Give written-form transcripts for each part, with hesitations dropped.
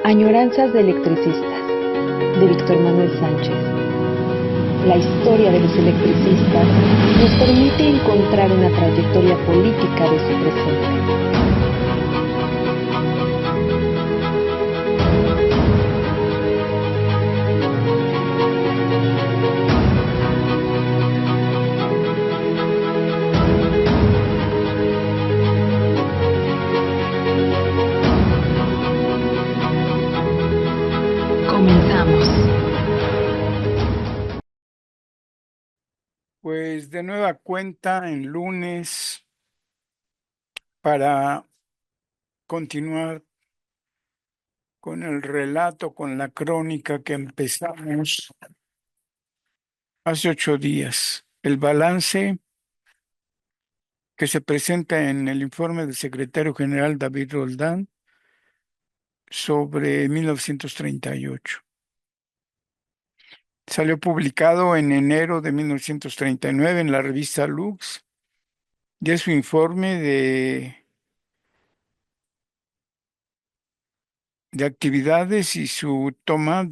Añoranzas de electricistas, de Víctor Manuel Sánchez. La historia de los electricistas nos permite encontrar una trayectoria política de su presente. Comenzamos. Pues de nueva cuenta en lunes para continuar con el relato, con la crónica que empezamos hace 8 días. El balance que se presenta en el informe del secretario general David Roldán sobre 1938. Salió publicado en enero de 1939 en la revista Lux, y es su informe de actividades y su toma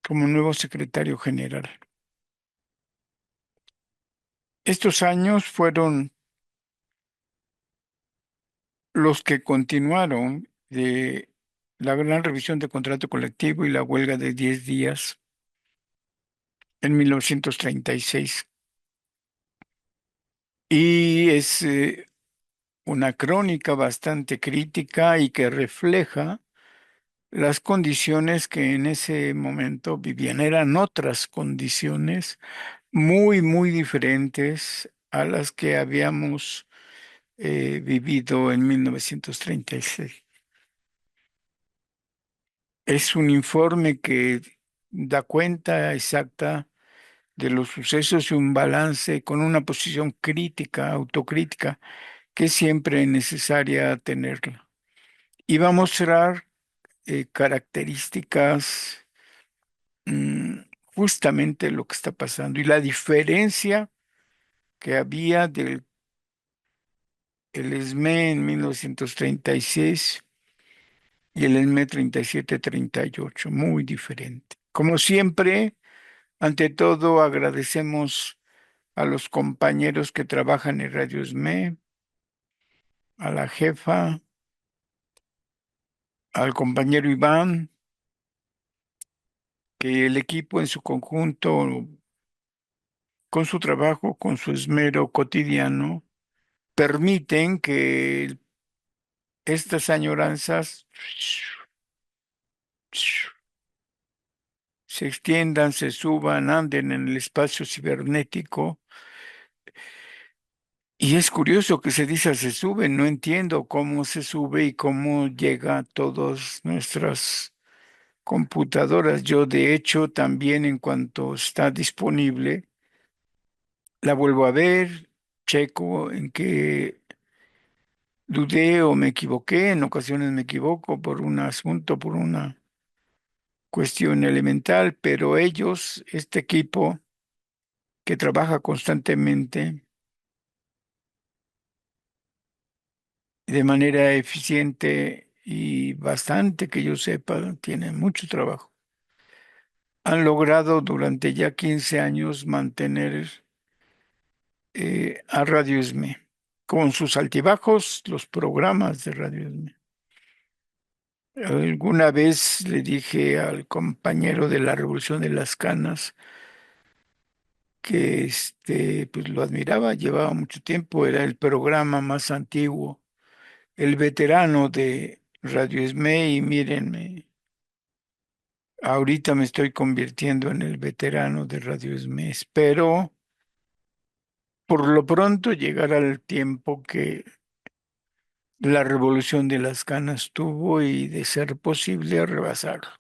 como nuevo secretario general. Estos años fueron los que continuaron de la gran revisión de contrato colectivo y la huelga de 10 días en 1936. Y es una crónica bastante crítica y que refleja las condiciones que en ese momento vivían. Eran otras condiciones muy, muy diferentes a las que habíamos vivido en 1936. Es un informe que da cuenta exacta de los sucesos y un balance con una posición crítica, autocrítica, que es siempre necesaria tenerla. Y va a mostrar características, justamente lo que está pasando y la diferencia que había del el ESME en 1936 y el ESME 37-38, muy diferente. Como siempre, ante todo, agradecemos a los compañeros que trabajan en Radio ESME, a la jefa, al compañero Iván, que el equipo en su conjunto, con su trabajo, con su esmero cotidiano, permiten que estas añoranzas se extiendan, se suban, anden en el espacio cibernético. Y es curioso que se dice se sube, no entiendo cómo se sube y cómo llega a todas nuestras computadoras. Yo, de hecho, también en cuanto está disponible, la vuelvo a ver, checo en qué dudé o me equivoqué. En ocasiones me equivoco por un asunto, por una cuestión elemental, pero ellos, este equipo que trabaja constantemente de manera eficiente y bastante que yo sepa, tiene mucho trabajo. Han logrado durante ya 15 años mantener a Radio ESME, con sus altibajos, los programas de Radio ESME. Alguna vez le dije al compañero de la Revolución de las Canas que pues lo admiraba, llevaba mucho tiempo, era el programa más antiguo, el veterano de Radio ESME, y mírenme, ahorita me estoy convirtiendo en el veterano de Radio ESME. Espero por lo pronto llegar al tiempo que la Revolución de las Canas tuvo y, de ser posible, rebasarlo.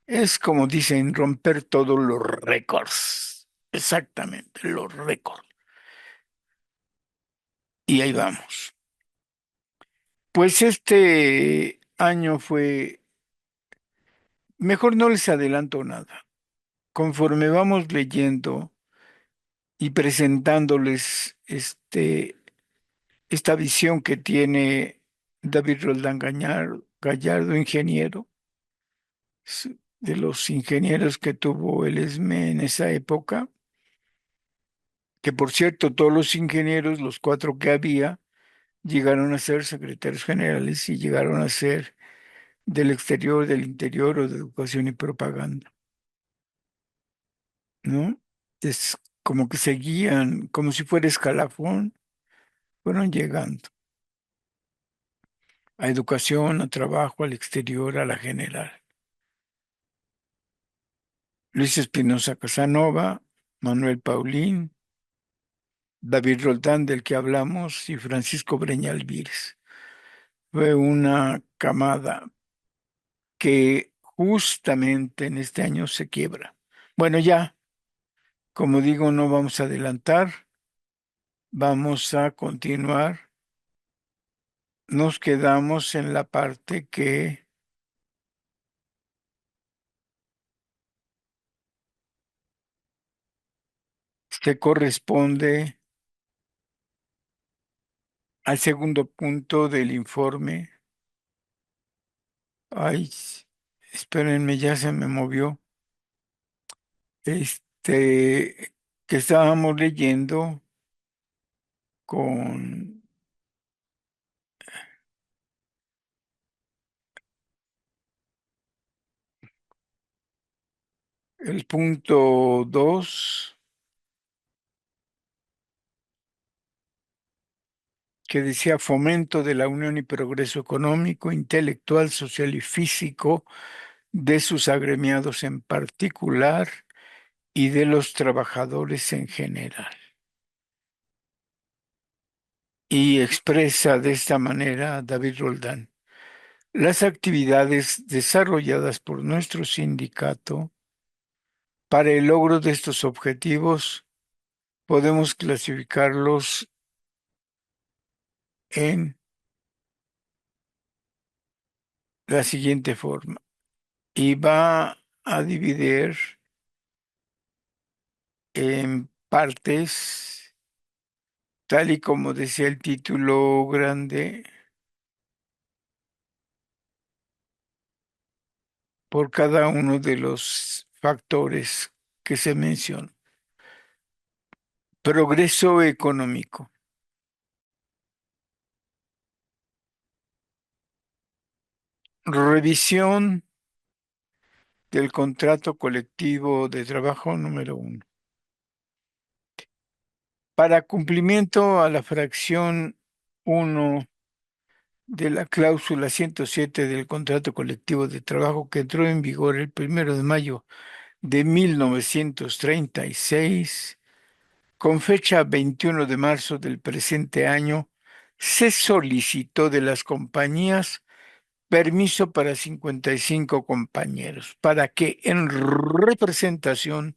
Es como dicen, romper todos los récords. Exactamente, los récords. Y ahí vamos. Pues este año fue, mejor no les adelanto nada. Conforme vamos leyendo y presentándoles esta visión que tiene David Roldán Gallardo, ingeniero, de los ingenieros que tuvo el ESME en esa época, que por cierto, todos los ingenieros, los cuatro que había, llegaron a ser secretarios generales y llegaron a ser del exterior, del interior o de educación y propaganda, ¿no? Es como que seguían, como si fuera escalafón, fueron llegando a educación, a trabajo, al exterior, a la general. Luis Espinosa Casanova, Manuel Paulín, David Roldán, del que hablamos, y Francisco Breña Alvírez. Fue una camada que justamente en este año se quiebra. Bueno, ya, como digo, no vamos a adelantar, vamos a continuar. Nos quedamos en la parte que se corresponde al segundo punto del informe. Ay, espérenme, ya se me movió. Que estábamos leyendo con el punto 2, que decía fomento de la unión y progreso económico, intelectual, social y físico de sus agremiados en particular y de los trabajadores en general. Y expresa de esta manera David Roldán: las actividades desarrolladas por nuestro sindicato para el logro de estos objetivos podemos clasificarlos en la siguiente forma. Y va a dividir en partes, tal y como decía el título grande, por cada uno de los factores que se mencionan. Progreso económico, revisión del contrato colectivo de trabajo número 1. Para cumplimiento a la fracción 1 de la cláusula 107 del contrato colectivo de trabajo, que entró en vigor el 1 de mayo de 1936, con fecha 21 de marzo del presente año, se solicitó de las compañías permiso para 55 compañeros, para que en representación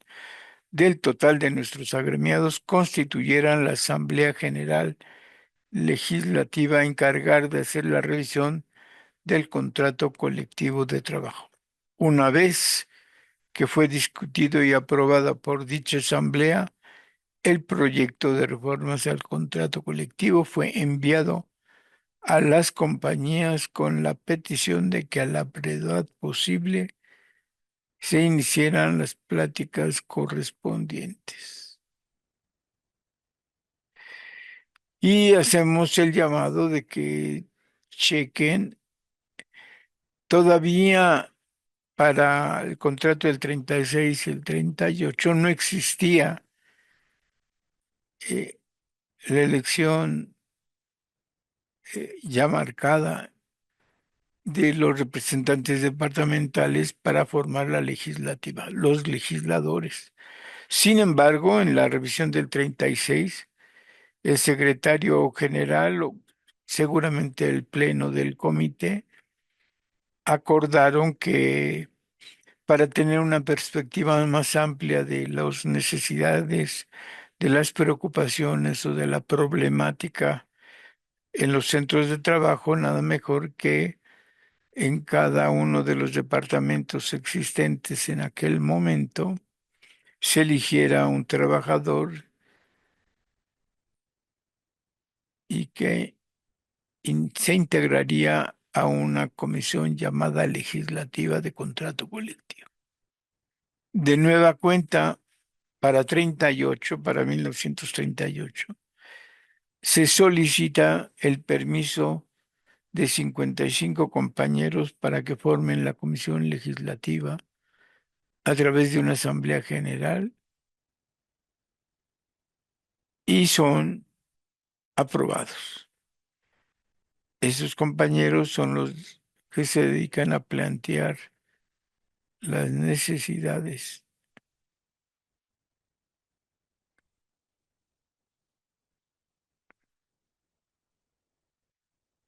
del total de nuestros agremiados constituyeran la Asamblea General Legislativa a encargar de hacer la revisión del contrato colectivo de trabajo. Una vez que fue discutido y aprobada por dicha Asamblea, el proyecto de reformas al contrato colectivo fue enviado a las compañías con la petición de que a la brevedad posible se iniciaran las pláticas correspondientes. Y hacemos el llamado de que chequen todavía. Para el contrato del 36 y el 38 no existía eh, la elección ya marcada de los representantes departamentales para formar la legislativa, los legisladores. Sin embargo, en la revisión del 36, el secretario general, o seguramente el pleno del comité, acordaron que para tener una perspectiva más amplia de las necesidades, de las preocupaciones o de la problemática en los centros de trabajo, nada mejor que en cada uno de los departamentos existentes en aquel momento se eligiera un trabajador y que se integraría a una comisión llamada legislativa de contrato colectivo. De nueva cuenta, para 1938, se solicita el permiso de 55 compañeros para que formen la comisión legislativa a través de una asamblea general y son aprobados. Esos compañeros son los que se dedican a plantear las necesidades.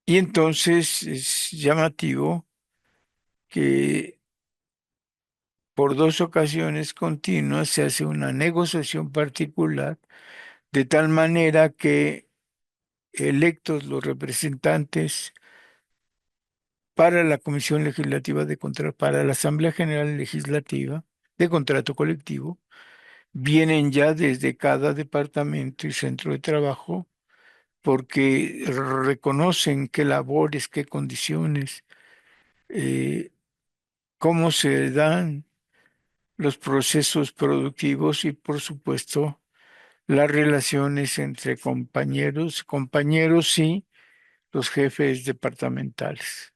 Y entonces es llamativo que por dos ocasiones continuas se hace una negociación particular de tal manera que electos los representantes para la Comisión Legislativa de Contrato, para la Asamblea General Legislativa de Contrato Colectivo, vienen ya desde cada departamento y centro de trabajo porque reconocen qué labores, qué condiciones, eh, cómo se dan los procesos productivos y, por supuesto, las relaciones entre compañeros, compañeros y los jefes departamentales.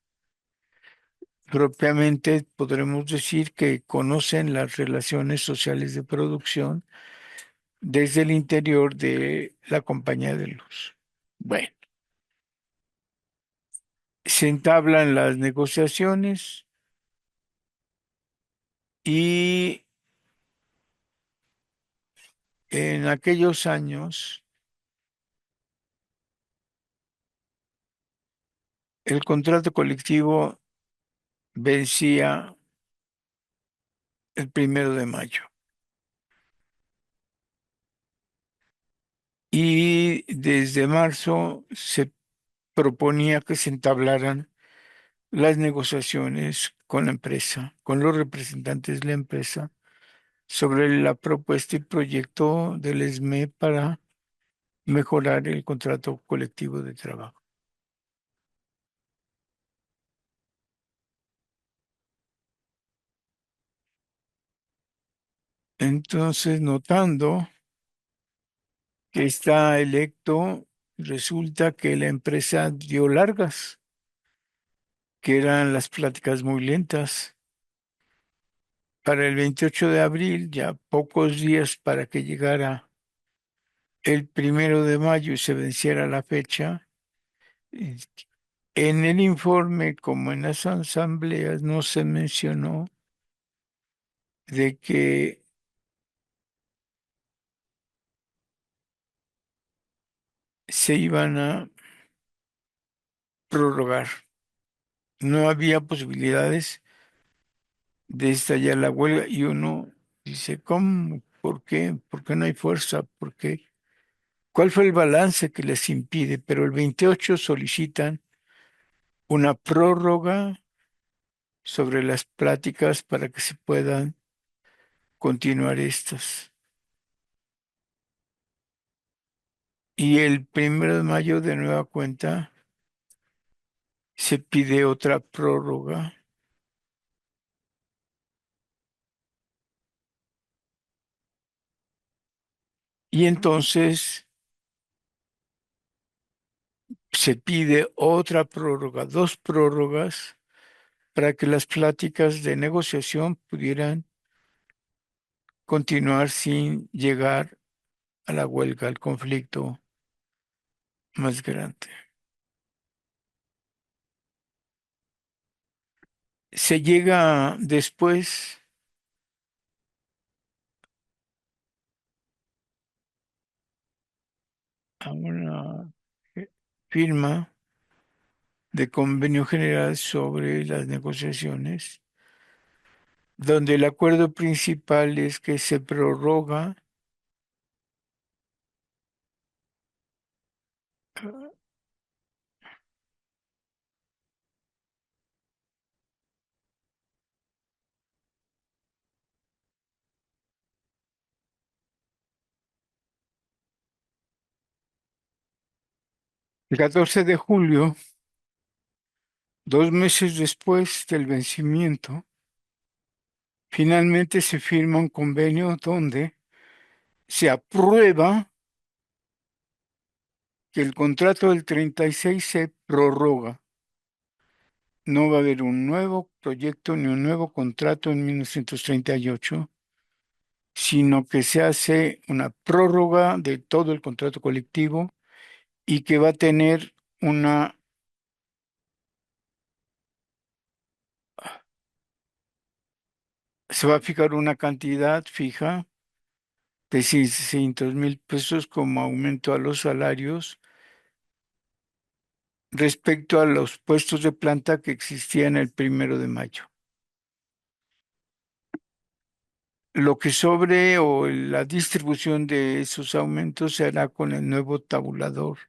Propiamente podremos decir que conocen las relaciones sociales de producción desde el interior de la compañía de luz. Bueno, se entablan las negociaciones y en aquellos años el contrato colectivo vencía el 1 de mayo y desde marzo se proponía que se entablaran las negociaciones con la empresa, con los representantes de la empresa, sobre la propuesta y proyecto del ESME para mejorar el contrato colectivo de trabajo. Entonces, notando que está electo, resulta que la empresa dio largas, que eran las pláticas muy lentas. Para el 28 de abril, ya pocos días para que llegara el 1 de mayo y se venciera la fecha, eh, en el informe, como en las asambleas, no se mencionó de que se iban a prorrogar. No había posibilidades de estallar la huelga y uno dice, ¿cómo? ¿Por qué? ¿Por qué no hay fuerza? ¿Por qué? ¿Cuál fue el balance que les impide? Pero el 28 solicitan una prórroga sobre las pláticas para que se puedan continuar estas. Y el 1 de mayo de nueva cuenta se pide otra prórroga y entonces se pide otra prórroga, dos prórrogas para que las pláticas de negociación pudieran continuar sin llegar a la huelga, al conflicto más grande. Se llega después a una firma de convenio general sobre las negociaciones, donde el acuerdo principal es que se prorroga 14 de julio 2 meses después del vencimiento, finalmente se firma un convenio donde se aprueba que el contrato del 36 se prorroga. No va a haber un nuevo proyecto ni un nuevo contrato en 1938, sino que se hace una prórroga de todo el contrato colectivo y que va a tener se va a fijar una cantidad fija de 600,000 pesos como aumento a los salarios respecto a los puestos de planta que existían el 1 de mayo. Lo que sobre o la distribución de esos aumentos se hará con el nuevo tabulador.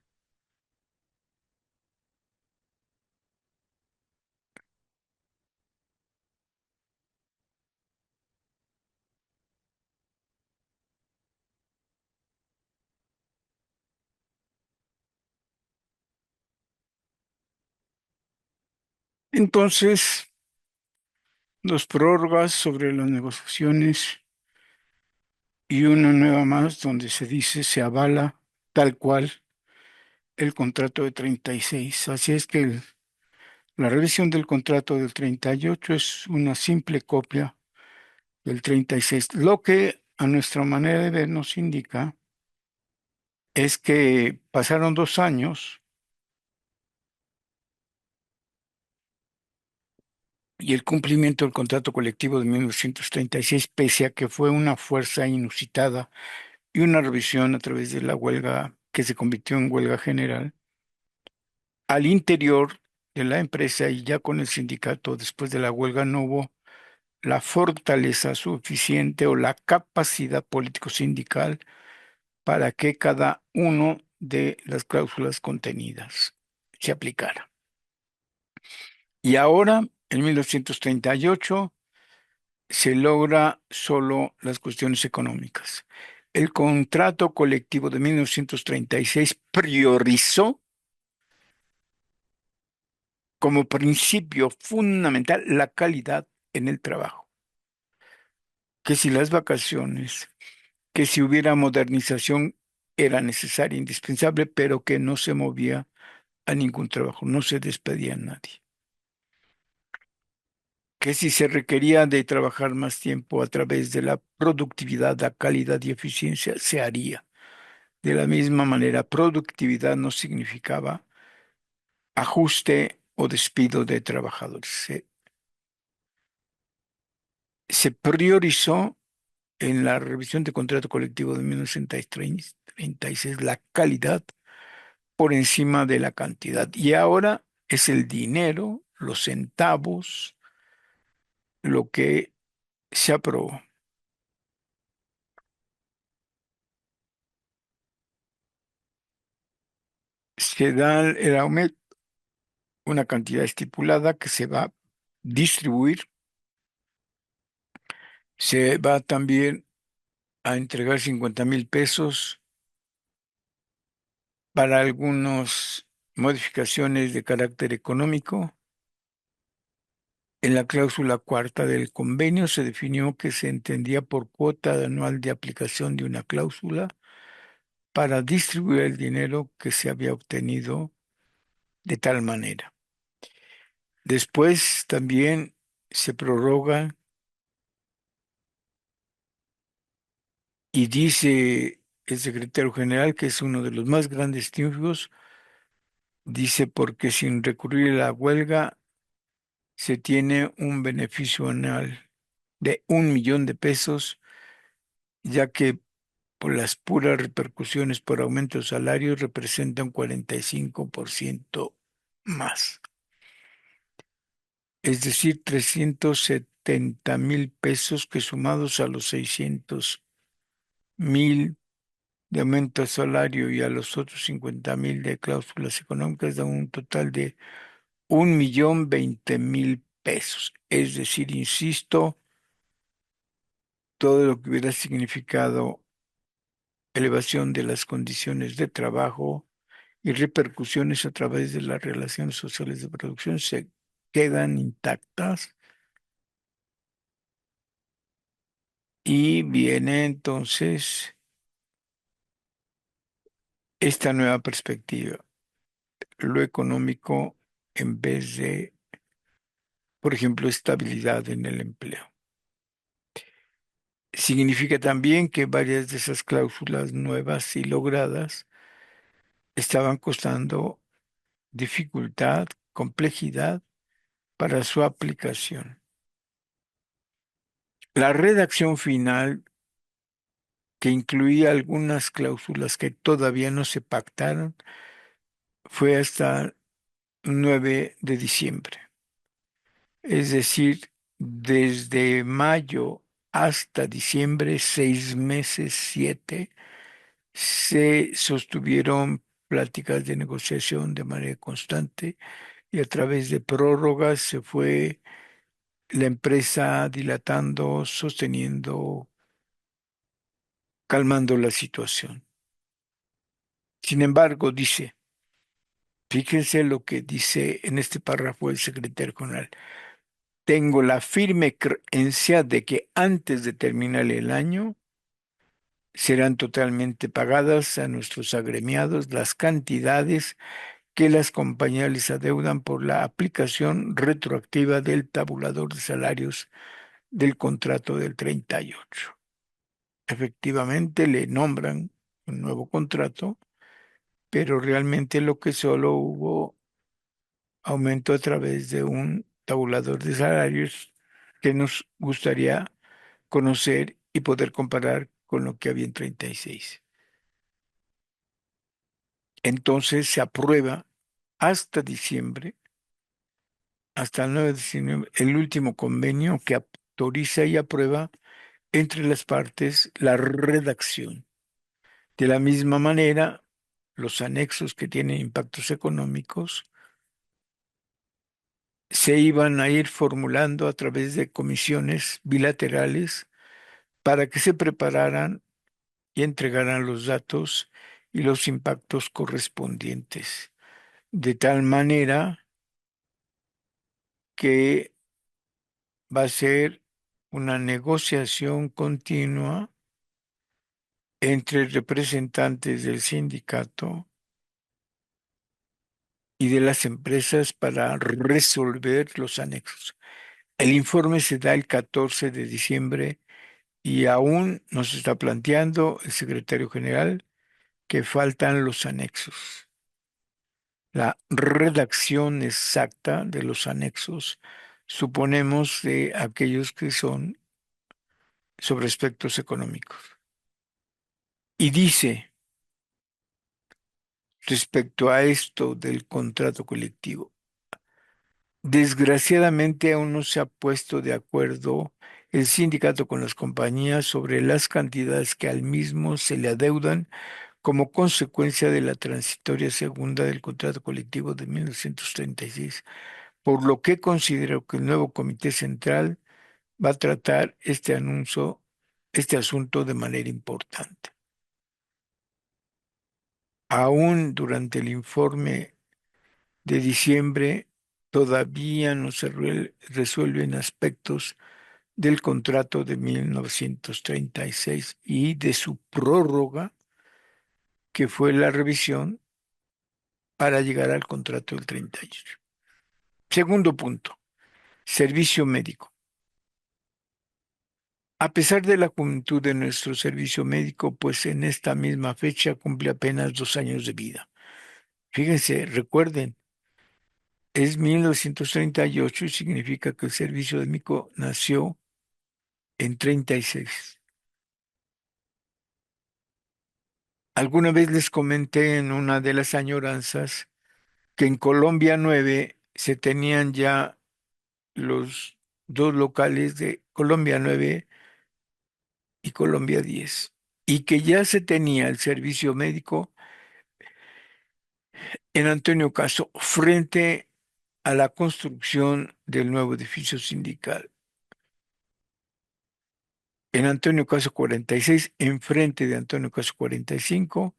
Entonces, los prórrogas sobre las negociaciones y una nueva más donde se dice se avala tal cual el contrato de 36. Así es que la revisión del contrato del 38 es una simple copia del 36. Lo que a nuestra manera de ver nos indica es que pasaron 2 años y el cumplimiento del contrato colectivo de 1936, pese a que fue una fuerza inusitada y una revisión a través de la huelga que se convirtió en huelga general, al interior de la empresa y ya con el sindicato después de la huelga no hubo la fortaleza suficiente o la capacidad político-sindical para que cada uno de las cláusulas contenidas se aplicara. Y ahora, en 1938, se logra solo las cuestiones económicas. El contrato colectivo de 1936 priorizó como principio fundamental la calidad en el trabajo, que si las vacaciones, que si hubiera modernización era necesaria, indispensable, pero que no se movía a ningún trabajo, no se despedía a nadie. Que si se requería de trabajar más tiempo a través de la productividad, la calidad y eficiencia, se haría. De la misma manera, productividad no significaba ajuste o despido de trabajadores. Se priorizó en la revisión de contrato colectivo de 1936 la calidad por encima de la cantidad. Y ahora es el dinero, los centavos, lo que se aprobó. Se da el aumento, una cantidad estipulada que se va a distribuir. Se va también a entregar 50,000 pesos para algunas modificaciones de carácter económico. En la cláusula cuarta del convenio se definió que se entendía por cuota anual de aplicación de una cláusula para distribuir el dinero que se había obtenido de tal manera. Después también se prorroga y dice el secretario general, que es uno de los más grandes triunfos, dice porque sin recurrir a la huelga se tiene un beneficio anual de 1 millón de pesos, ya que por las puras repercusiones por aumento de salarios representan 45% más. Es decir, 370,000 pesos que sumados a los 600,000 de aumento de salario y a los otros 50,000 de cláusulas económicas da un total de 1,020,000 pesos. Es decir, insisto, todo lo que hubiera significado elevación de las condiciones de trabajo y repercusiones a través de las relaciones sociales de producción se quedan intactas y viene entonces esta nueva perspectiva, lo económico en vez de, por ejemplo, estabilidad en el empleo. Significa también que varias de esas cláusulas nuevas y logradas estaban costando dificultad, complejidad para su aplicación. La redacción final, que incluía algunas cláusulas que todavía no se pactaron, fue hasta 9 de diciembre. Es decir, desde mayo hasta diciembre, 6 meses, 7, se sostuvieron pláticas de negociación de manera constante y a través de prórrogas se fue la empresa dilatando, sosteniendo, calmando la situación. Sin embargo, dice, fíjense lo que dice en este párrafo el secretario general. Tengo la firme creencia de que antes de terminar el año serán totalmente pagadas a nuestros agremiados las cantidades que las compañías les adeudan por la aplicación retroactiva del tabulador de salarios del contrato del 38. Efectivamente, le nombran un nuevo contrato, pero realmente lo que solo hubo aumento a través de un tabulador de salarios que nos gustaría conocer y poder comparar con lo que había en 36. Entonces se aprueba hasta diciembre, hasta el 9 de diciembre, el último convenio que autoriza y aprueba entre las partes la redacción. De la misma manera, los anexos que tienen impactos económicos se iban a ir formulando a través de comisiones bilaterales para que se prepararan y entregaran los datos y los impactos correspondientes, de tal manera que va a ser una negociación continua entre representantes del sindicato y de las empresas para resolver los anexos. El informe se da el 14 de diciembre y aún nos está planteando el secretario general que faltan los anexos. La redacción exacta de los anexos, suponemos, de aquellos que son sobre aspectos económicos. Y dice, respecto a esto del contrato colectivo, desgraciadamente aún no se ha puesto de acuerdo el sindicato con las compañías sobre las cantidades que al mismo se le adeudan como consecuencia de la transitoria segunda del contrato colectivo de 1936, por lo que considero que el nuevo Comité Central va a tratar este asunto de manera importante. Aún durante el informe de diciembre, todavía no se resuelven aspectos del contrato de 1936 y de su prórroga, que fue la revisión para llegar al contrato del 38. Segundo punto, servicio médico. A pesar de la juventud de nuestro servicio médico, pues en esta misma fecha cumple apenas 2 años de vida. Fíjense, recuerden, es 1938 y significa que el servicio médico nació en 36. Alguna vez les comenté en una de las añoranzas que en Colombia 9 se tenían ya los dos locales de Colombia 9 y Colombia 10 y que ya se tenía el servicio médico en Antonio Caso frente a la construcción del nuevo edificio sindical. En Antonio Caso 46, enfrente de Antonio Caso 45,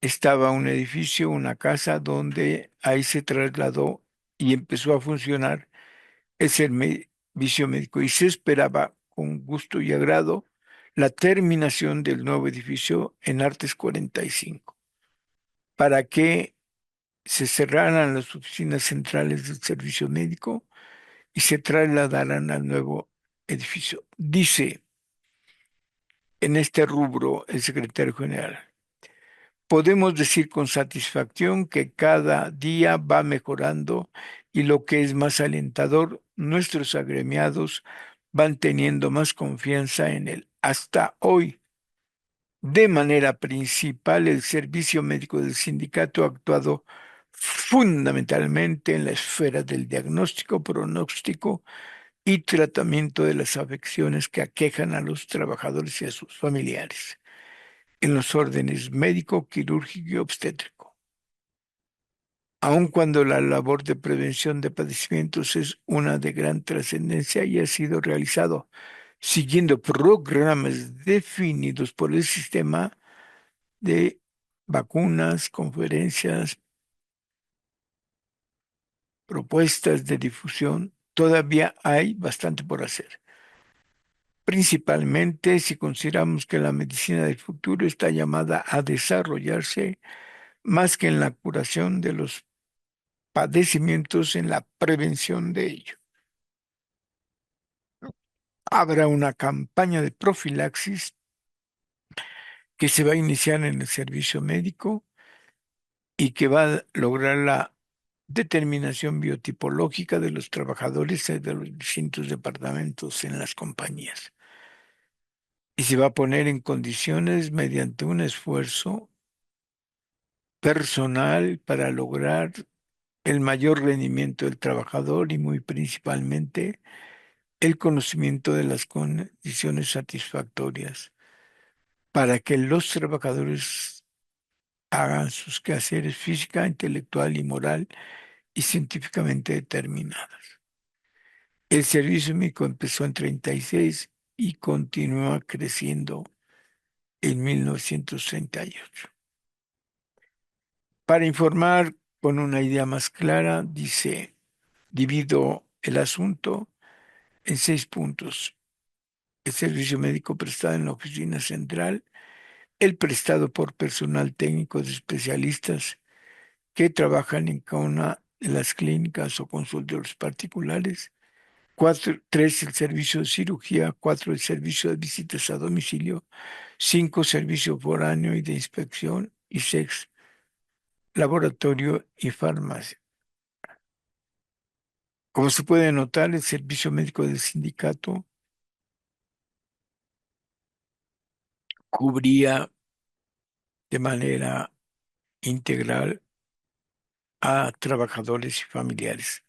estaba un edificio, una casa donde ahí se trasladó y empezó a funcionar el servicio médico y se esperaba con gusto y agrado la terminación del nuevo edificio en Artes 45 para que se cerraran las oficinas centrales del servicio médico y se trasladaran al nuevo edificio. Dice en este rubro el secretario general: podemos decir con satisfacción que cada día va mejorando y lo que es más alentador, nuestros agremiados van teniendo más confianza en él. Hasta hoy, de manera principal, el servicio médico del sindicato ha actuado fundamentalmente en la esfera del diagnóstico, pronóstico y tratamiento de las afecciones que aquejan a los trabajadores y a sus familiares, en los órdenes médico, quirúrgico y obstétrico. Aun cuando la labor de prevención de padecimientos es una de gran trascendencia y ha sido realizado siguiendo programas definidos por el sistema de vacunas, conferencias, propuestas de difusión, todavía hay bastante por hacer. Principalmente si consideramos que la medicina del futuro está llamada a desarrollarse más que en la curación de los padecimientos, en la prevención de ellos. Habrá una campaña de profilaxis que se va a iniciar en el servicio médico y que va a lograr la determinación biotipológica de los trabajadores de los distintos departamentos en las compañías. Y se va a poner en condiciones mediante un esfuerzo personal para lograr el mayor rendimiento del trabajador y muy principalmente el conocimiento de las condiciones satisfactorias para que los trabajadores hagan sus quehaceres física, intelectual y moral y científicamente determinadas. El servicio médico empezó en 36 y continúa creciendo en 1938. Para informar con una idea más clara, dice, divido el asunto en 6 puntos. El servicio médico prestado en la oficina central, el prestado por personal técnico de especialistas que trabajan en cada una de las clínicas o consultorios particulares. Cuatro, tres, el servicio de cirugía. Cuatro, el servicio de visitas a domicilio. Cinco, servicio foráneo y de inspección. Y seis, laboratorio y farmacia. Como se puede notar, el servicio médico del sindicato cubría de manera integral a trabajadores y familiares.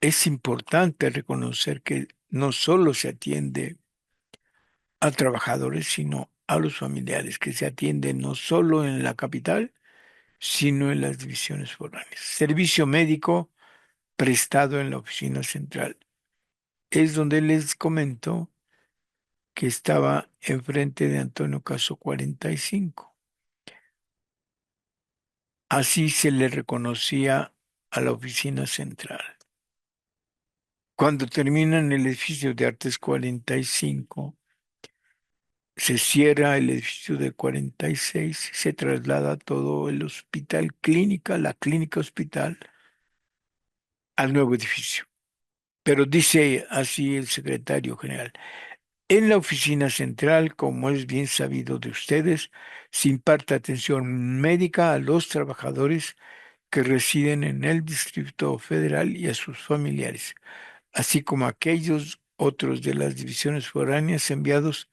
Es importante reconocer que no solo se atiende a trabajadores, sino a los familiares, que se atienden no solo en la capital, sino en las divisiones foráneas. Servicio médico prestado en la oficina central. Es donde les comento que estaba enfrente de Antonio Caso 45. Así se le reconocía a la oficina central. Cuando termina en el edificio de Artes 45, se cierra el edificio de 46, se traslada todo el hospital clínica, la clínica hospital, al nuevo edificio. Pero dice así el secretario general: en la oficina central, como es bien sabido de ustedes, se imparte atención médica a los trabajadores que residen en el Distrito Federal y a sus familiares, así como a aquellos otros de las divisiones foráneas enviados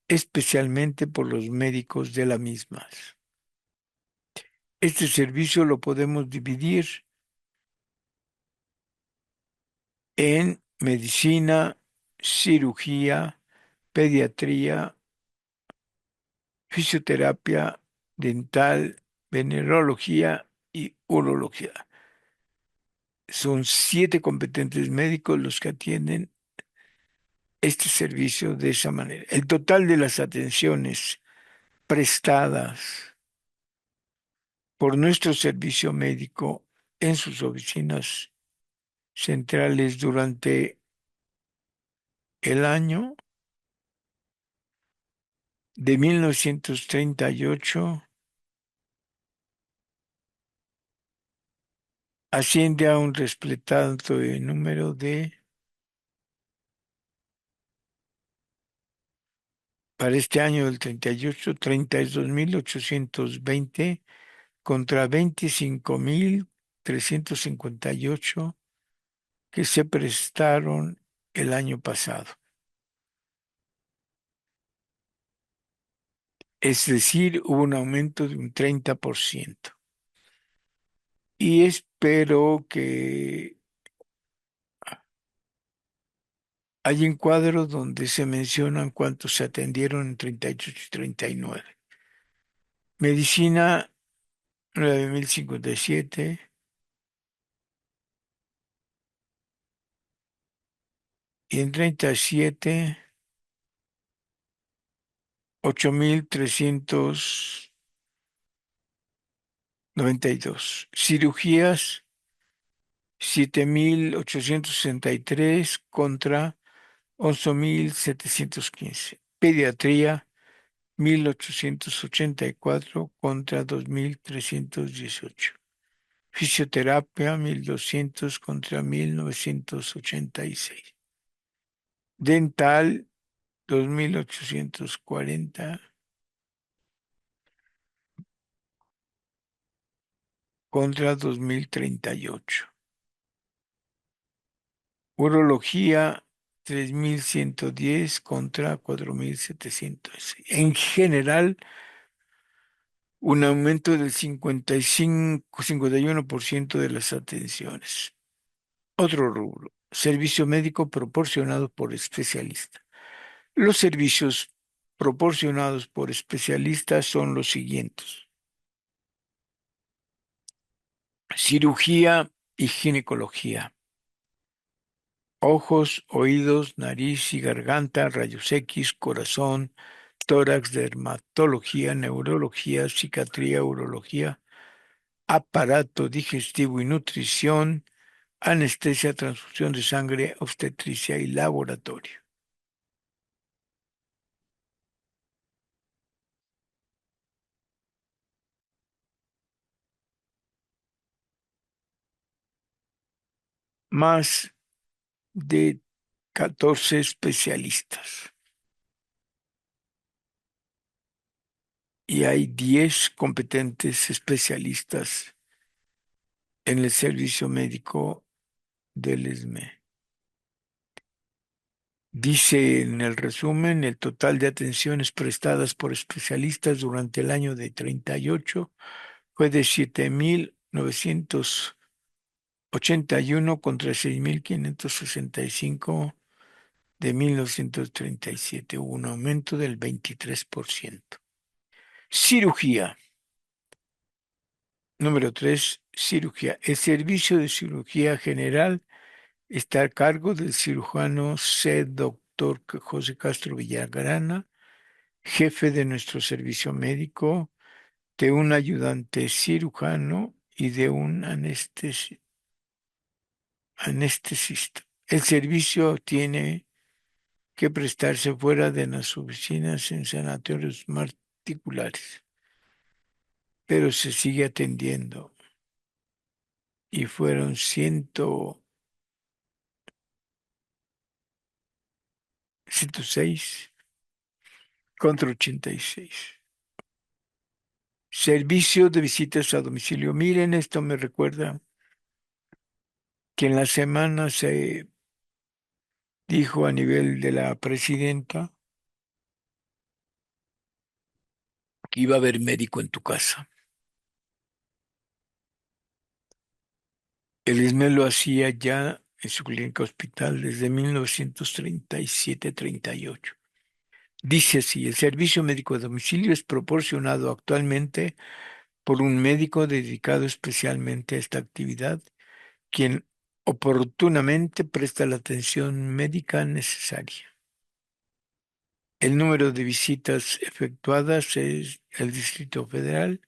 especialmente por los médicos de las mismas. Este servicio lo podemos dividir en medicina, cirugía, pediatría, fisioterapia dental, venerología y urología. Son 7 competentes médicos los que atienden este servicio de esa manera. El total de las atenciones prestadas por nuestro servicio médico en sus oficinas centrales durante el año de 1938 asciende a un respetado número de, para este año del 38, 32.820 contra 25.358 que se prestaron el año pasado. Es decir, hubo un aumento de un 30%. Y espero que hay encuadros donde se mencionan cuántos se atendieron en 38 y 39. Medicina, 9.057. Y en 37, 8.392. Cirugías, 7.863 contra 11.715. Pediatría, 1.884 contra 2.318. Fisioterapia, 1.200 contra 1.986. Dental, 2.840 contra 2.038. Urología, 3.110 contra 4.700. En general, un aumento del 51% de las atenciones. Otro rubro, servicio médico proporcionado por especialistas. Los servicios proporcionados por especialistas son los siguientes: cirugía y ginecología, ojos, oídos, nariz y garganta, rayos X, corazón, tórax, dermatología, neurología, psiquiatría, urología, aparato digestivo y nutrición, anestesia, transfusión de sangre, obstetricia y laboratorio. Más de 14 especialistas y hay 10 competentes especialistas en el servicio médico del ESME. Dice en el resumen, el total de atenciones prestadas por especialistas durante el año de 38 fue de 7.981 contra 6.565 de 1937. Hubo un aumento del 23%. Cirugía. Número 3, cirugía. El servicio de cirugía general está a cargo del cirujano C. Doctor José Castro Villagrana, jefe de nuestro servicio médico, de un ayudante cirujano y de un anestesista. El servicio tiene que prestarse fuera de las oficinas en sanatorios particulares, pero se sigue atendiendo y fueron 106 contra 86. Servicio de visitas a domicilio. Miren, esto me recuerda que en la semana se dijo a nivel de la presidenta que iba a haber médico en tu casa. El ISME lo hacía ya en su clínica hospital desde 1937-38. Dice así, el servicio médico de domicilio es proporcionado actualmente por un médico dedicado especialmente a esta actividad, quien oportunamente presta la atención médica necesaria. El número de visitas efectuadas en el Distrito Federal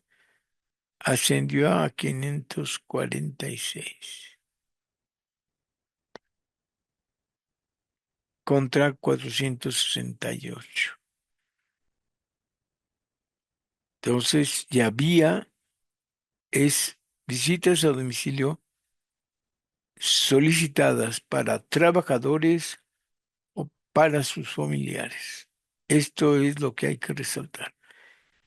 ascendió a 546. contra 468. Entonces, ya había visitas a domicilio solicitadas para trabajadores o para sus familiares. Esto es lo que hay que resaltar.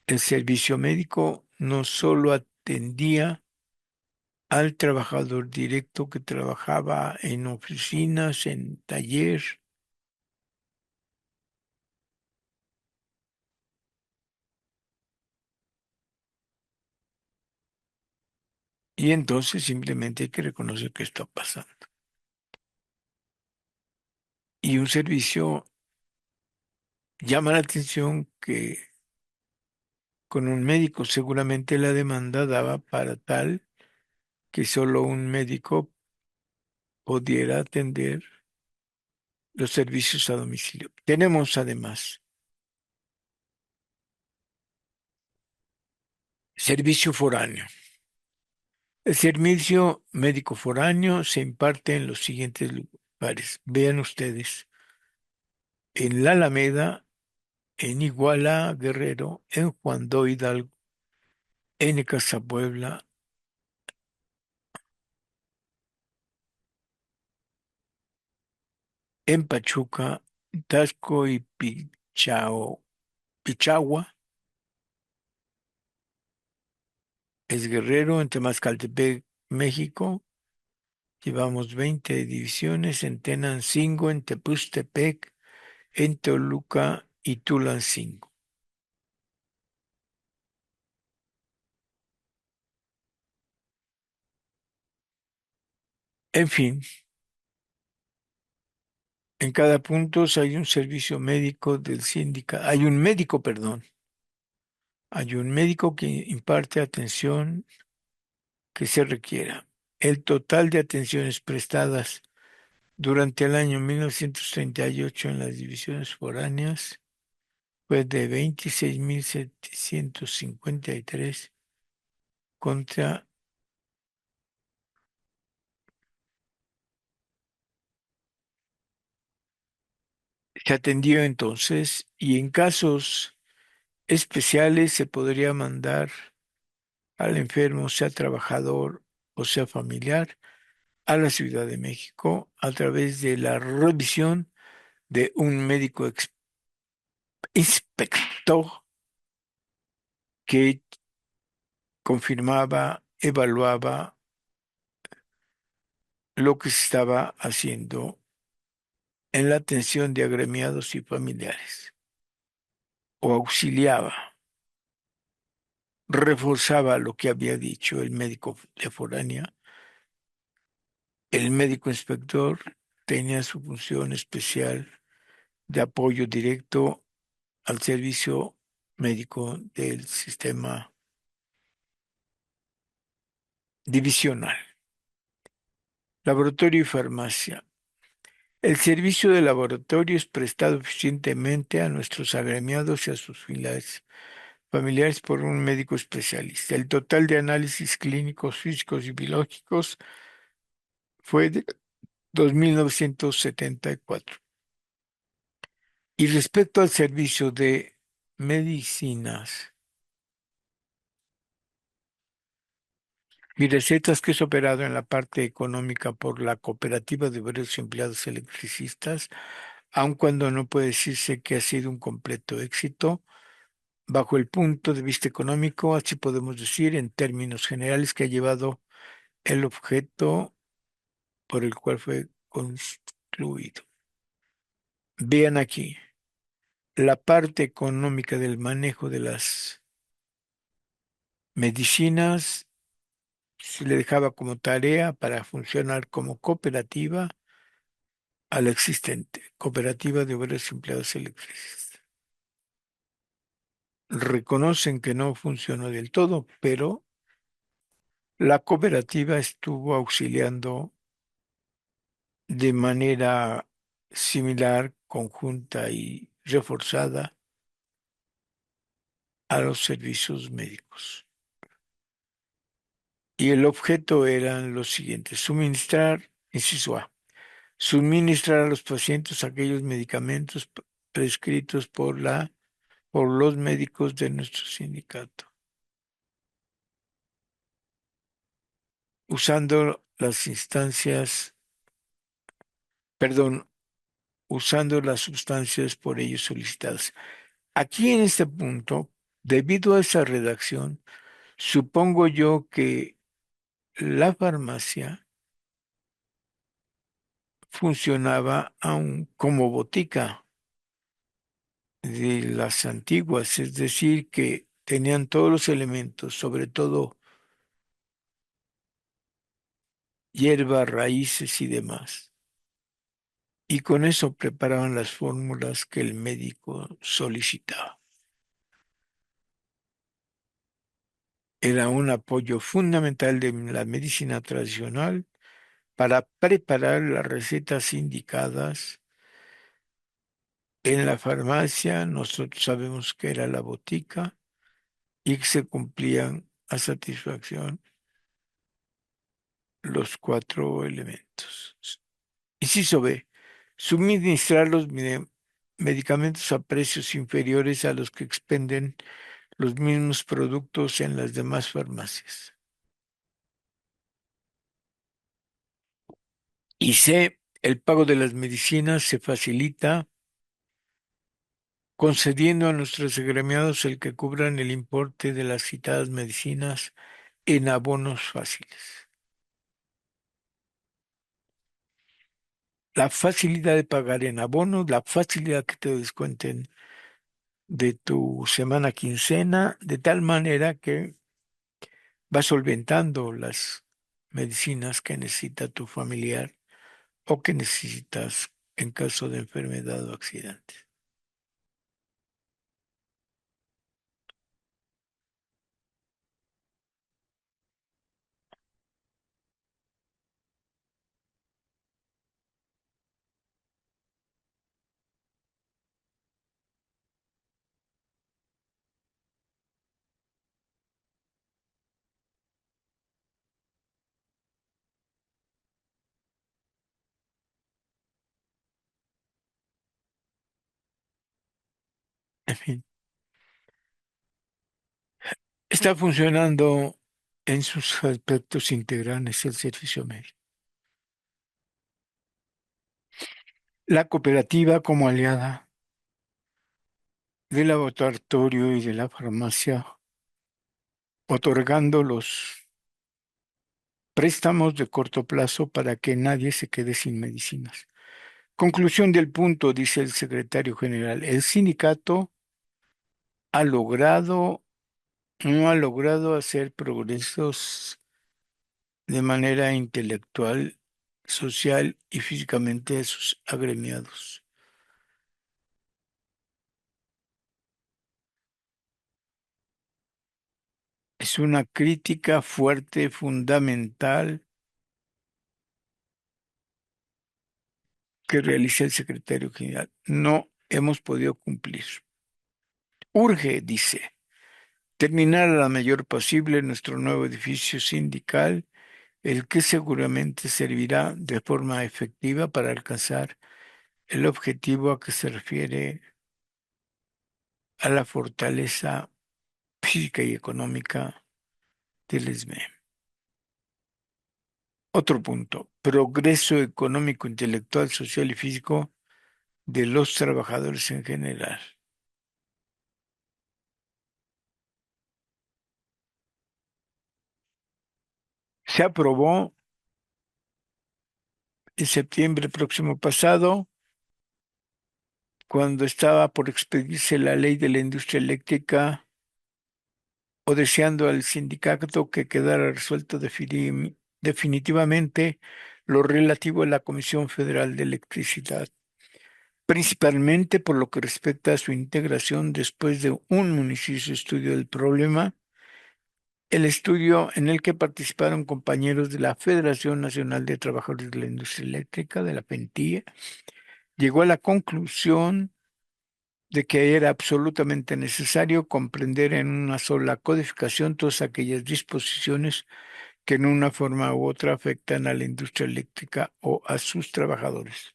El servicio médico no solo atendía al trabajador directo que trabajaba en oficinas, en taller, y entonces simplemente hay que reconocer que está pasando. Y un servicio llama la atención que con un médico seguramente la demanda daba para tal que solo un médico pudiera atender los servicios a domicilio. Tenemos además servicio foráneo. El servicio médico foráneo se imparte en los siguientes lugares. Vean ustedes, en la Alameda, en Iguala, Guerrero, en Juan do Hidalgo, en Casa Puebla, en Pachuca, Tasco y Pichagua, es Guerrero, en Temascaltepec, México. Llevamos 20 divisiones en Tenancingo, en Tepustepec, en Toluca y Tulancingo. En fin, en cada punto hay un servicio médico del sindicato, hay un médico, perdón, hay un médico que imparte atención que se requiera. El total de atenciones prestadas durante el año 1938 en las divisiones foráneas fue de 26.753 contra. Se atendió entonces y en casos especiales se podría mandar al enfermo, sea trabajador o sea familiar, a la Ciudad de México a través de la revisión de un médico inspector que confirmaba, evaluaba lo que se estaba haciendo en la atención de agremiados y familiares, o auxiliaba, reforzaba lo que había dicho el médico de foránea. El médico inspector tenía su función especial de apoyo directo al servicio médico del sistema divisional. Laboratorio y farmacia. El servicio de laboratorio es prestado eficientemente a nuestros agremiados y a sus familiares por un médico especialista. El total de análisis clínicos, físicos y biológicos fue de 2.974. Y respecto al servicio de medicinas y recetas que es operado en la parte económica por la Cooperativa de Obreros y Empleados Electricistas, aun cuando no puede decirse que ha sido un completo éxito, bajo el punto de vista económico, así podemos decir en términos generales que ha llevado el objeto por el cual fue construido. Vean aquí, la parte económica del manejo de las medicinas se le dejaba como tarea para funcionar como cooperativa a la existente, Cooperativa de Obreros y Empleados Electricistas. Reconocen que no funcionó del todo, pero la cooperativa estuvo auxiliando de manera similar, conjunta y reforzada a los servicios médicos. Y el objeto eran los siguientes: suministrar, inciso A, suministrar a los pacientes aquellos medicamentos prescritos por los médicos de nuestro sindicato, usando las instancias, perdón, usando las sustancias por ellos solicitadas. Aquí en este punto, debido a esa redacción, supongo yo que la farmacia funcionaba aún como botica de las antiguas, es decir, que tenían todos los elementos, sobre todo hierbas, raíces y demás. Y con eso preparaban las fórmulas que el médico solicitaba. Era un apoyo fundamental de la medicina tradicional para preparar las recetas indicadas en la farmacia. Nosotros sabemos que era la botica y que se cumplían a satisfacción los cuatro elementos. Inciso B. Suministrar los medicamentos a precios inferiores a los que expenden los mismos productos en las demás farmacias. Y C. El pago de las medicinas se facilita concediendo a nuestros agremiados el que cubran el importe de las citadas medicinas en abonos fáciles. La facilidad de pagar en abonos, la facilidad que te descuenten de tu semana quincena, de tal manera que vas solventando las medicinas que necesita tu familiar o que necesitas en caso de enfermedad o accidente. En fin, está funcionando en sus aspectos integrales el servicio médico. La cooperativa como aliada del laboratorio y de la farmacia, otorgando los préstamos de corto plazo para que nadie se quede sin medicinas. Conclusión del punto, dice el secretario general, el sindicato ha logrado, no ha logrado hacer progresos de manera intelectual, social y físicamente de sus agremiados. Es una crítica fuerte, fundamental, que realiza el secretario general. No hemos podido cumplir. Urge, dice, terminar a la mayor posible nuestro nuevo edificio sindical, el que seguramente servirá de forma efectiva para alcanzar el objetivo a que se refiere a la fortaleza física y económica del ESME. Otro punto, progreso económico, intelectual, social y físico de los trabajadores en general. Se aprobó en septiembre próximo pasado, cuando estaba por expedirse la ley de la industria eléctrica, o deseando al sindicato que quedara resuelto definitivamente lo relativo a la Comisión Federal de Electricidad, principalmente por lo que respecta a su integración después de un minucioso estudio del problema, el estudio en el que participaron compañeros de la Federación Nacional de Trabajadores de la Industria Eléctrica, de la FENTIE, llegó a la conclusión de que era absolutamente necesario comprender en una sola codificación todas aquellas disposiciones que en una forma u otra afectan a la industria eléctrica o a sus trabajadores.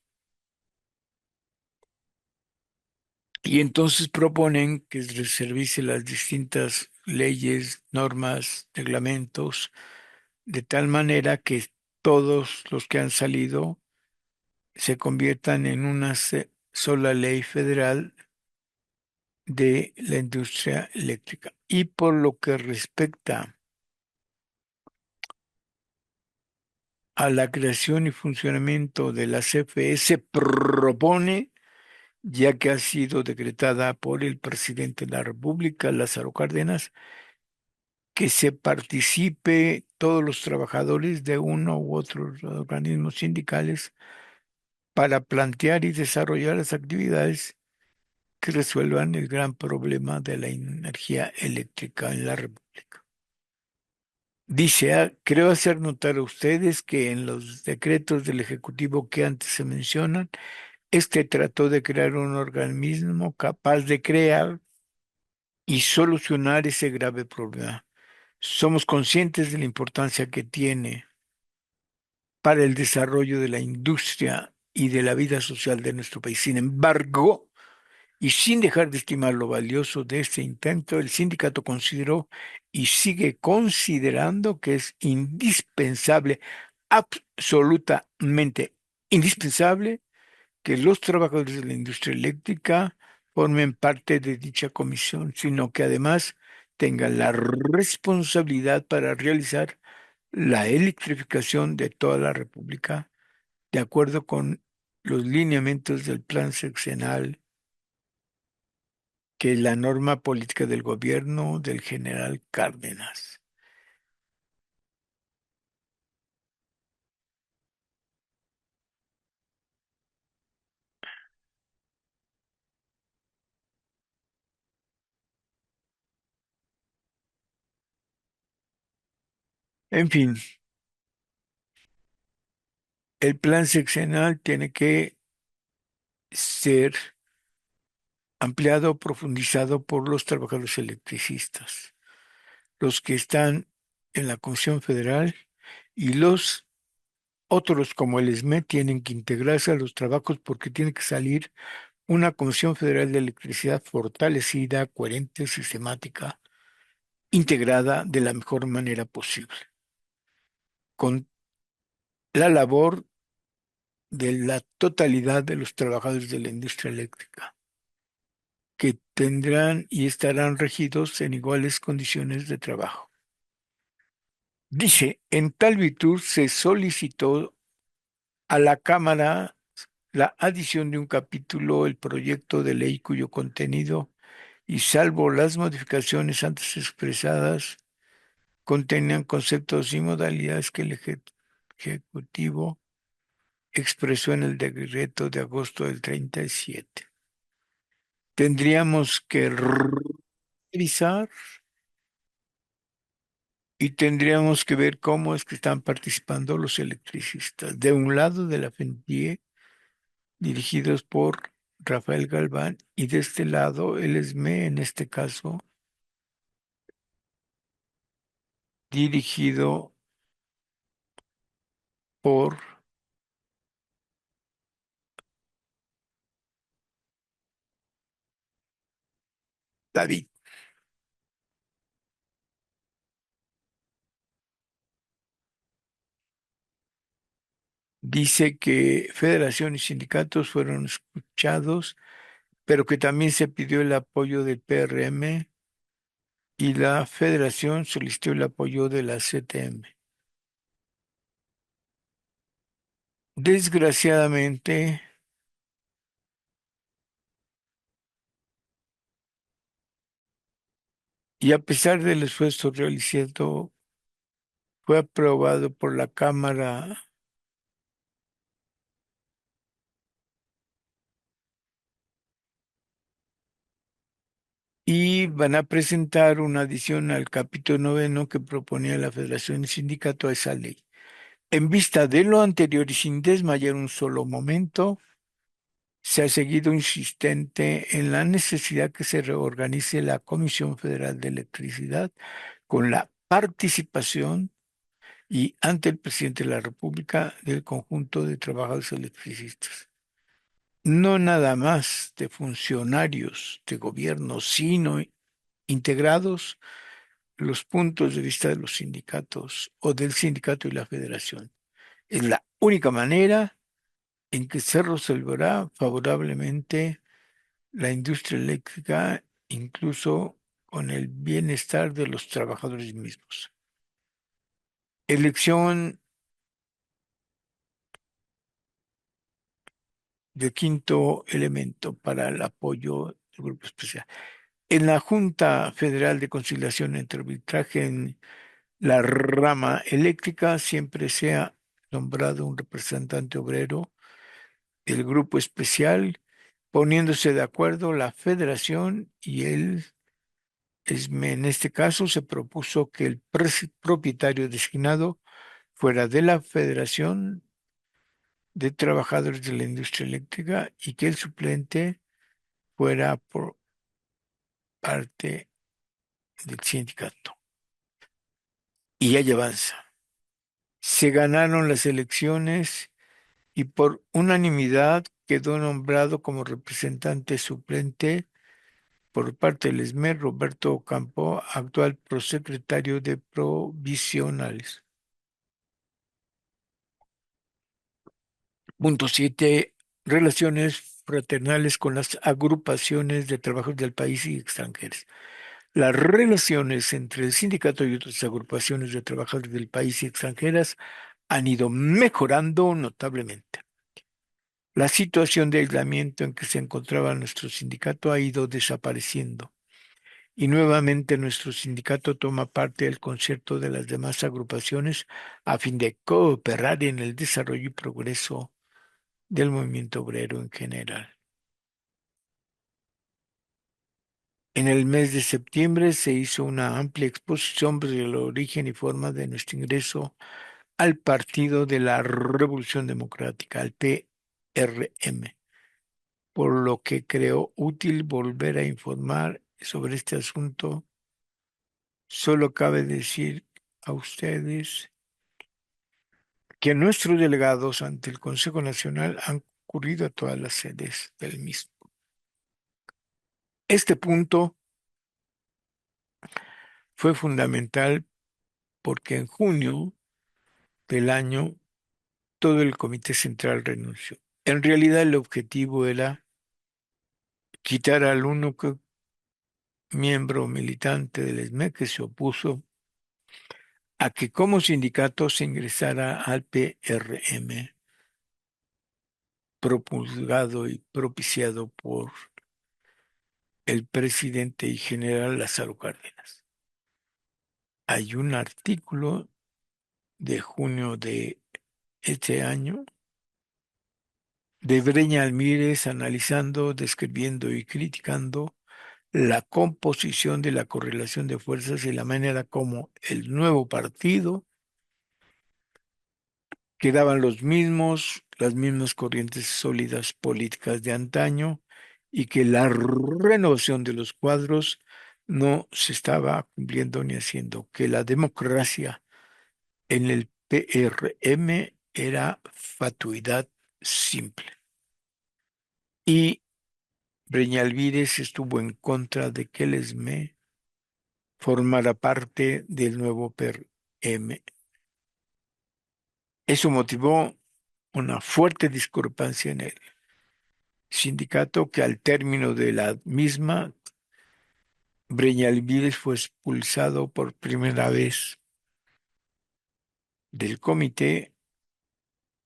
Y entonces proponen que se revise las distintas leyes, normas, reglamentos, de tal manera que todos los que han salido se conviertan en una sola ley federal de la industria eléctrica. Y por lo que respecta a la creación y funcionamiento de la CFE, se propone, ya que ha sido decretada por el presidente de la República, Lázaro Cárdenas, que se participe todos los trabajadores de uno u otros organismos sindicales para plantear y desarrollar las actividades que resuelvan el gran problema de la energía eléctrica en la República. Dice, creo hacer notar a ustedes que en los decretos del Ejecutivo que antes se mencionan, este trató de crear un organismo capaz de crear y solucionar ese grave problema. Somos conscientes de la importancia que tiene para el desarrollo de la industria y de la vida social de nuestro país. Sin embargo, y sin dejar de estimar lo valioso de este intento, el sindicato consideró y sigue considerando que es indispensable, absolutamente indispensable, que los trabajadores de la industria eléctrica formen parte de dicha comisión, sino que además tengan la responsabilidad para realizar la electrificación de toda la República, de acuerdo con los lineamientos del plan sexenal, que es la norma política del gobierno del general Cárdenas. En fin, el plan sexenal tiene que ser ampliado, profundizado por los trabajadores electricistas, los que están en la Comisión Federal y los otros como el SME tienen que integrarse a los trabajos porque tiene que salir una Comisión Federal de Electricidad fortalecida, coherente, sistemática, integrada de la mejor manera posible, con la labor de la totalidad de los trabajadores de la industria eléctrica, que tendrán y estarán regidos en iguales condiciones de trabajo. Dice, en tal virtud se solicitó a la Cámara la adición de un capítulo, el proyecto de ley cuyo contenido, y salvo las modificaciones antes expresadas, contenían conceptos y modalidades que el Ejecutivo expresó en el decreto de agosto del 37. Tendríamos que revisar y tendríamos que ver cómo es que están participando los electricistas. De un lado de la FENTIE, dirigidos por Rafael Galván, y de este lado el ESME, en este caso, dirigido por David. Dice que federación y sindicatos fueron escuchados, pero que también se pidió el apoyo del PRM y la federación solicitó el apoyo de la CTM. Desgraciadamente, y a pesar del esfuerzo realizado, fue aprobado por la Cámara y van a presentar una adición al capítulo 9 que proponía la Federación y Sindicato a esa ley. En vista de lo anterior y sin desmayar un solo momento, se ha seguido insistente en la necesidad que se reorganice la Comisión Federal de Electricidad con la participación y ante el presidente de la República del conjunto de trabajadores electricistas. No nada más de funcionarios de gobierno, sino integrados los puntos de vista de los sindicatos o del sindicato y la federación. Es la única manera en que se resolverá favorablemente la industria eléctrica, incluso con el bienestar de los trabajadores mismos. Elección de quinto elemento para el apoyo del Grupo Especial. En la Junta Federal de Conciliación entre Arbitraje en la rama eléctrica siempre se ha nombrado un representante obrero del Grupo Especial, poniéndose de acuerdo la Federación y el ESME. En este caso se propuso que el propietario designado fuera de la Federación de Trabajadores de la Industria Eléctrica y que el suplente fuera por parte del sindicato. Y ya avanza. Se ganaron las elecciones y por unanimidad quedó nombrado como representante suplente por parte del ESME Roberto Ocampo, actual prosecretario de Provisionales. Punto 7. Relaciones fraternales con las agrupaciones de trabajadores del país y extranjeros. Las relaciones entre el sindicato y otras agrupaciones de trabajadores del país y extranjeras han ido mejorando notablemente. La situación de aislamiento en que se encontraba nuestro sindicato ha ido desapareciendo y nuevamente nuestro sindicato toma parte del concierto de las demás agrupaciones a fin de cooperar en el desarrollo y progreso del movimiento obrero en general. En el mes de septiembre se hizo una amplia exposición sobre el origen y forma de nuestro ingreso al Partido de la Revolución Democrática, al PRM, por lo que creo útil volver a informar sobre este asunto. Solo cabe decir a ustedes que nuestros delegados ante el Consejo Nacional han concurrido a todas las sedes del mismo. Este punto fue fundamental porque en junio del año todo el Comité Central renunció. En realidad el objetivo era quitar al único miembro militante del ESME que se opuso a que como sindicato se ingresara al PRM, propulgado y propiciado por el presidente y general Lázaro Cárdenas. Hay un artículo de junio de este año de Breña Almírez analizando, describiendo y criticando la composición de la correlación de fuerzas y la manera como el nuevo partido quedaban las mismas corrientes sólidas políticas de antaño y que la renovación de los cuadros no se estaba cumpliendo ni haciendo, que la democracia en el PRM era fatuidad simple. Y Breñalvídez estuvo en contra de que el ESME formara parte del nuevo PRM. Eso motivó una fuerte discrepancia en el sindicato que al término de la misma, Breñalvídez fue expulsado por primera vez del comité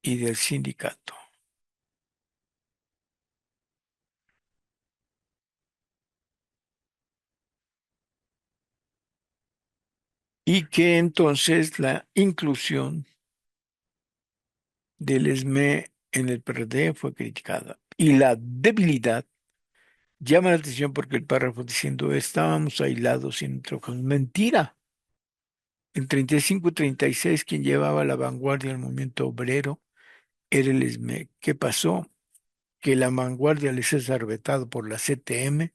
y del sindicato. Y que entonces la inclusión del ESME en el PRD fue criticada. Y la debilidad llama la atención porque el párrafo diciendo estábamos aislados sin trabajos. Mentira. En 35 y 36 quien llevaba la vanguardia del movimiento obrero era el ESME. ¿Qué pasó? Que la vanguardia les es arbetado por la CTM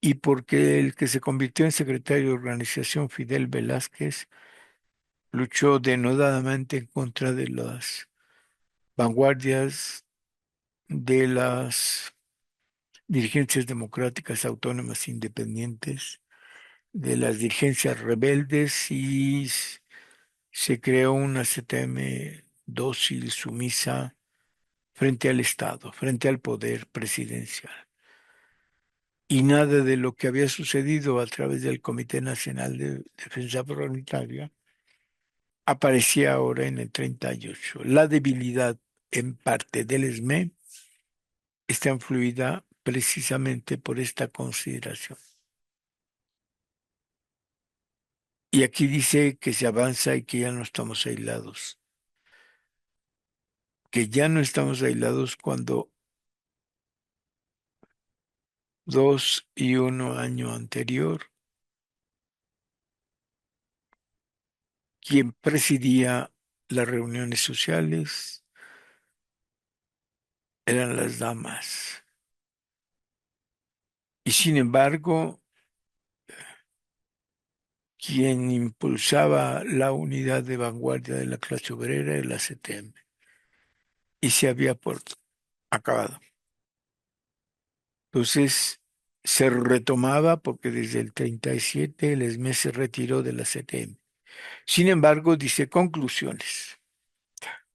y porque el que se convirtió en secretario de organización, Fidel Velázquez, luchó denodadamente en contra de las vanguardias de las dirigencias democráticas autónomas independientes, de las dirigencias rebeldes y se creó una CTM dócil, sumisa frente al Estado, frente al poder presidencial. Y nada de lo que había sucedido a través del Comité Nacional de Defensa Voluntaria aparecía ahora en el 38. La debilidad en parte del ESME está influida precisamente por esta consideración. Y aquí dice que se avanza y que ya no estamos aislados, que ya no estamos aislados cuando 2 y 1 año anterior, quien presidía las reuniones sociales eran las damas. Y sin embargo, quien impulsaba la unidad de vanguardia de la clase obrera era la CTM. Y se había por acabado. Entonces, se retomaba porque desde el 37 el ESME se retiró de la CTM. Sin embargo, dice conclusiones.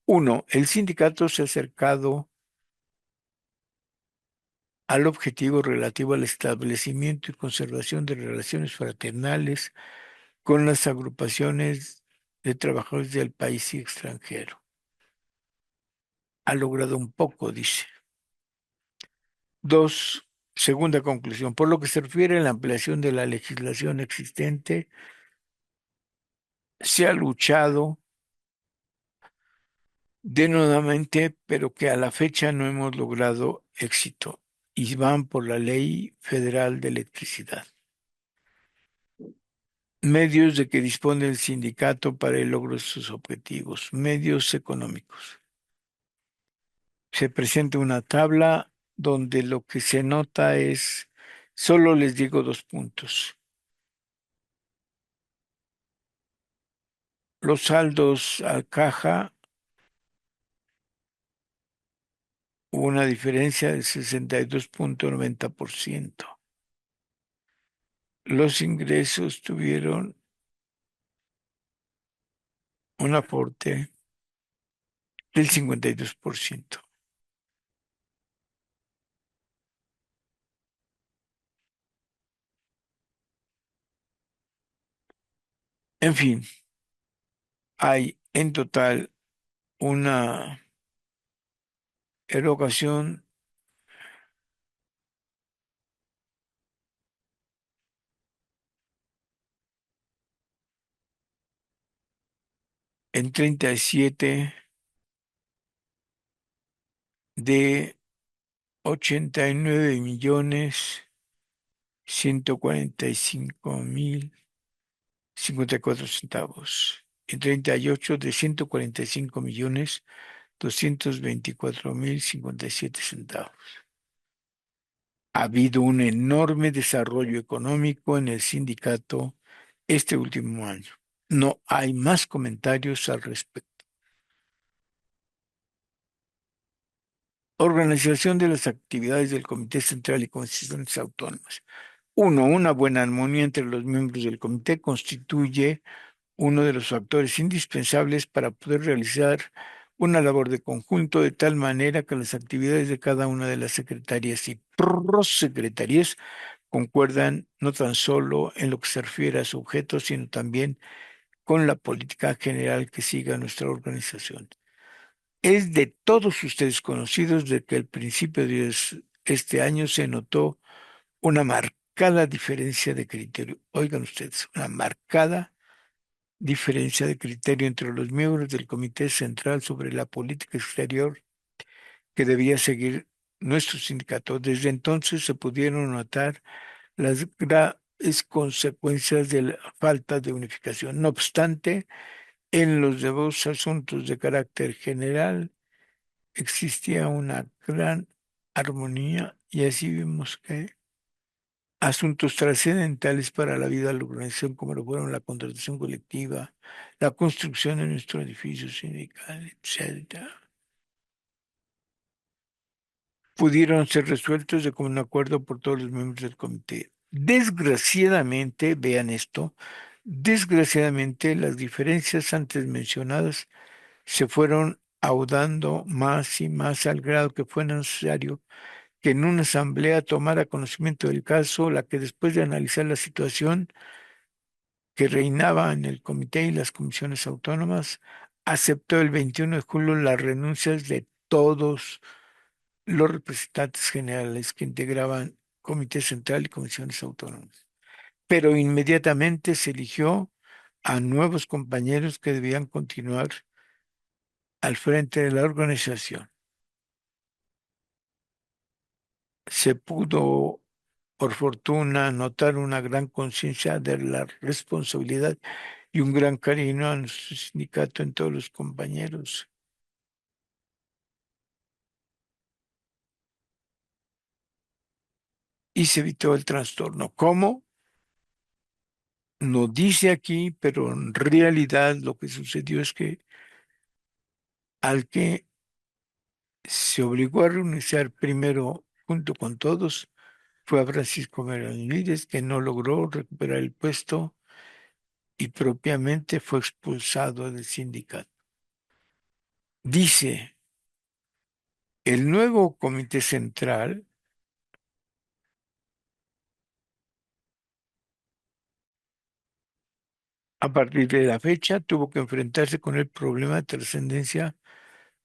Uno, el sindicato se ha acercado al objetivo relativo al establecimiento y conservación de relaciones fraternales con las agrupaciones de trabajadores del país y extranjero. Ha logrado un poco, dice. Dos, segunda conclusión, por lo que se refiere a la ampliación de la legislación existente, se ha luchado denodadamente, pero que a la fecha no hemos logrado éxito y van por la Ley Federal de Electricidad. Medios de que dispone el sindicato para el logro de sus objetivos, medios económicos. Se presenta una tabla donde lo que se nota es, solo les digo 2 puntos. Los saldos a caja, hubo una diferencia del 62,90%. Los ingresos tuvieron un aporte del 52%. En fin, hay en total una erogación en 37 de 89.145.054 centavos. En 38 de 145.224.057 centavos. Ha habido un enorme desarrollo económico en el sindicato este último año. No hay más comentarios al respecto. Organización de las actividades del Comité Central y Comisiones Autónomas. Uno, una buena armonía entre los miembros del comité constituye uno de los factores indispensables para poder realizar una labor de conjunto de tal manera que las actividades de cada una de las secretarías y prosecretarías concuerdan no tan solo en lo que se refiere a su objeto, sino también con la política general que siga nuestra organización. Es de todos ustedes conocidos de que al principio de este año se notó una marcada diferencia de criterio. Oigan ustedes, una marcada diferencia de criterio entre los miembros del Comité Central sobre la política exterior que debía seguir nuestro sindicato. Desde entonces se pudieron notar las graves consecuencias de la falta de unificación. No obstante, en los demás asuntos de carácter general existía una gran armonía y así vimos que asuntos trascendentales para la vida de la organización, como lo fueron la contratación colectiva, la construcción de nuestro edificio sindical, etcétera, pudieron ser resueltos de común acuerdo por todos los miembros del comité. Desgraciadamente, vean esto, desgraciadamente las diferencias antes mencionadas se fueron audando más y más al grado que fue necesario que en una asamblea tomara conocimiento del caso, la que después de analizar la situación que reinaba en el comité y las comisiones autónomas, aceptó el 21 de julio las renuncias de todos los representantes generales que integraban Comité Central y comisiones autónomas. Pero inmediatamente se eligió a nuevos compañeros que debían continuar al frente de la organización. Se pudo, por fortuna, notar una gran conciencia de la responsabilidad y un gran cariño a nuestro sindicato en todos los compañeros. Y se evitó el trastorno. ¿Cómo? No dice aquí, pero en realidad lo que sucedió es que al que se obligó a renunciar primero junto con todos fue a Francisco Benavides, que no logró recuperar el puesto y propiamente fue expulsado del sindicato. Dice, el nuevo comité central, a partir de la fecha, tuvo que enfrentarse con el problema de trascendencia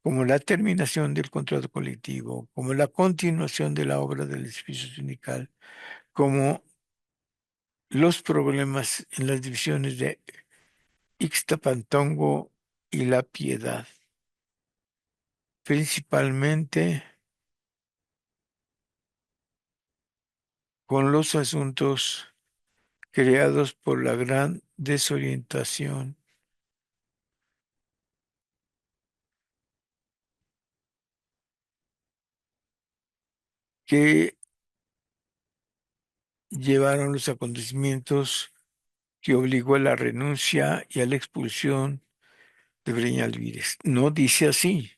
como la terminación del contrato colectivo, como la continuación de la obra del edificio sindical, como los problemas en las divisiones de Ixtapantongo y La Piedad, principalmente con los asuntos creados por la gran desorientación que llevaron los acontecimientos que obligó a la renuncia y a la expulsión de Breña Alvírez. No dice así,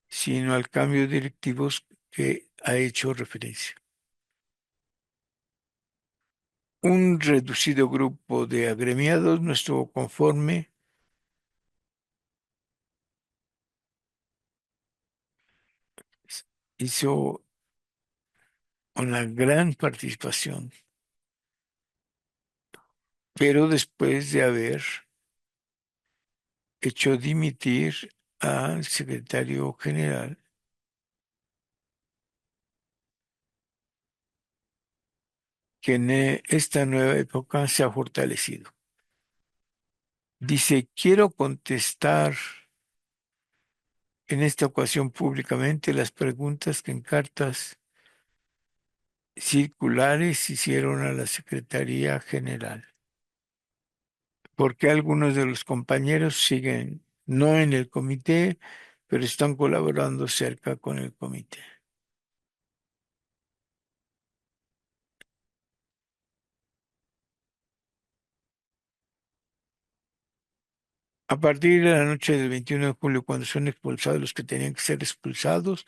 sino al cambio de directivos que ha hecho referencia. Un reducido grupo de agremiados no estuvo conforme, hizo una gran participación, pero después de haber hecho dimitir al secretario general, que en esta nueva época se ha fortalecido. Dice, quiero contestar en esta ocasión públicamente las preguntas que en cartas circulares hicieron a la Secretaría General. Porque algunos de los compañeros siguen no en el comité, pero están colaborando cerca con el comité. A partir de la noche del 21 de julio, cuando son expulsados los que tenían que ser expulsados,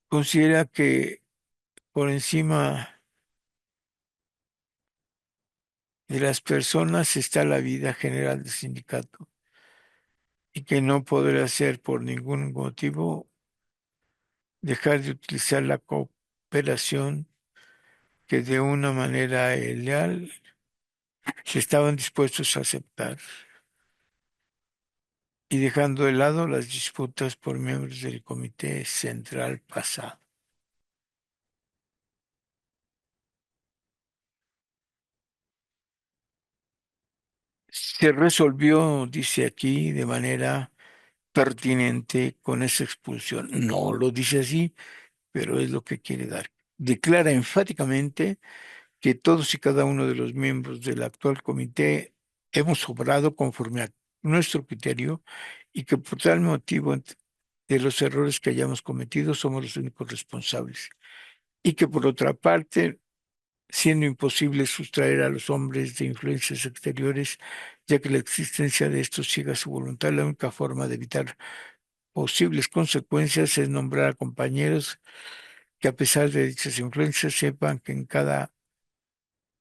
considera que por encima de las personas está la vida general del sindicato y que no podrá ser por ningún motivo dejar de utilizar la cooperación que de una manera leal se estaban dispuestos a aceptar y dejando de lado las disputas por miembros del comité central pasado. Se resolvió, dice aquí, de manera pertinente con esa expulsión. No lo dice así, pero es lo que quiere dar. Declara enfáticamente que todos y cada uno de los miembros del actual comité hemos obrado conforme a nuestro criterio y que por tal motivo de los errores que hayamos cometido, somos los únicos responsables. Y que por otra parte, siendo imposible sustraer a los hombres de influencias exteriores, ya que la existencia de estos ciega su voluntad, la única forma de evitar posibles consecuencias es nombrar a compañeros que a pesar de dichas influencias sepan que en cada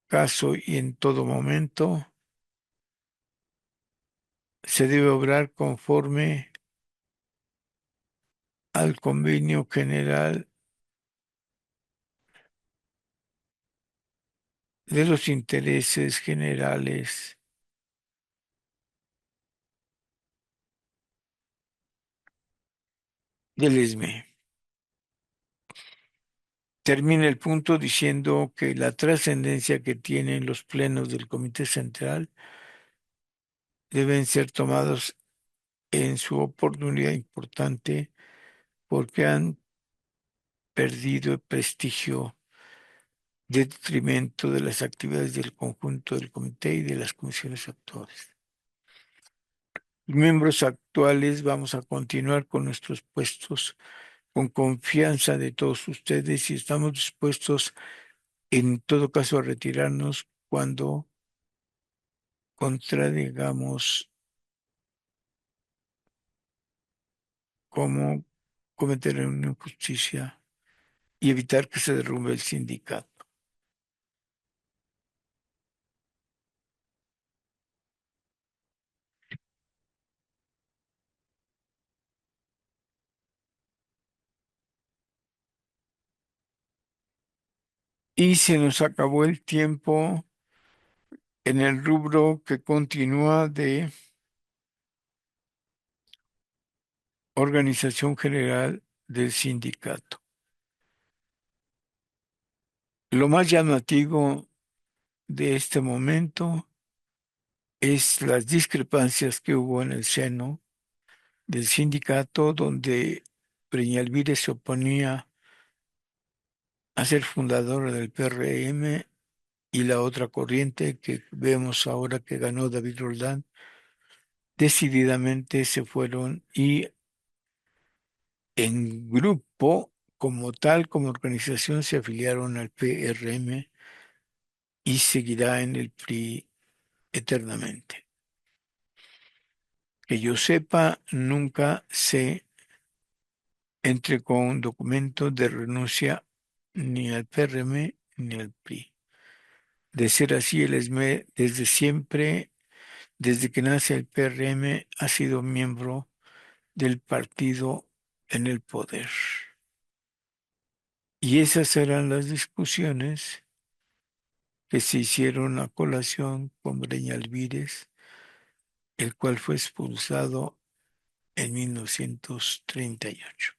caso y en todo momento se debe obrar conforme al convenio general de los intereses generales del ESME. Termina el punto diciendo que la trascendencia que tienen los plenos del Comité Central deben ser tomados en su oportunidad importante porque han perdido el prestigio de detrimento de las actividades del conjunto del comité y de las comisiones actuales. Los miembros actuales vamos a continuar con nuestros puestos con confianza de todos ustedes y estamos dispuestos en todo caso a retirarnos cuando contradigamos cómo cometer una injusticia y evitar que se derrumbe el sindicato. Y se nos acabó el tiempo en el rubro que continúa de organización general del sindicato. Lo más llamativo de este momento es las discrepancias que hubo en el seno del sindicato, donde Peñalvírez se oponía a ser fundadora del PRM y la otra corriente que vemos ahora que ganó David Roldán, decididamente se fueron y en grupo, como tal, como organización, se afiliaron al PRM y seguirá en el PRI eternamente. Que yo sepa, nunca se entregó un documento de renuncia ni al PRM ni al PRI. De ser así, el ESME desde siempre, desde que nace el PRM, ha sido miembro del partido en el poder. Y esas eran las discusiones que se hicieron a colación con Breña Alvírez, el cual fue expulsado en 1938.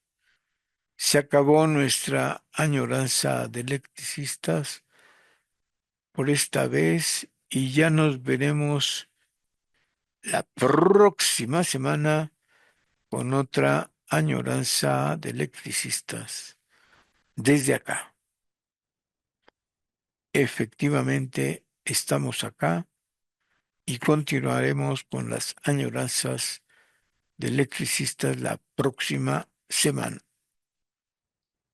Se acabó nuestra añoranza de electricistas por esta vez y ya nos veremos la próxima semana con otra añoranza de electricistas. Desde acá, efectivamente, estamos acá y continuaremos con las añoranzas de electricistas la próxima semana.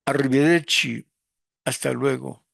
Arrivederci, hasta luego.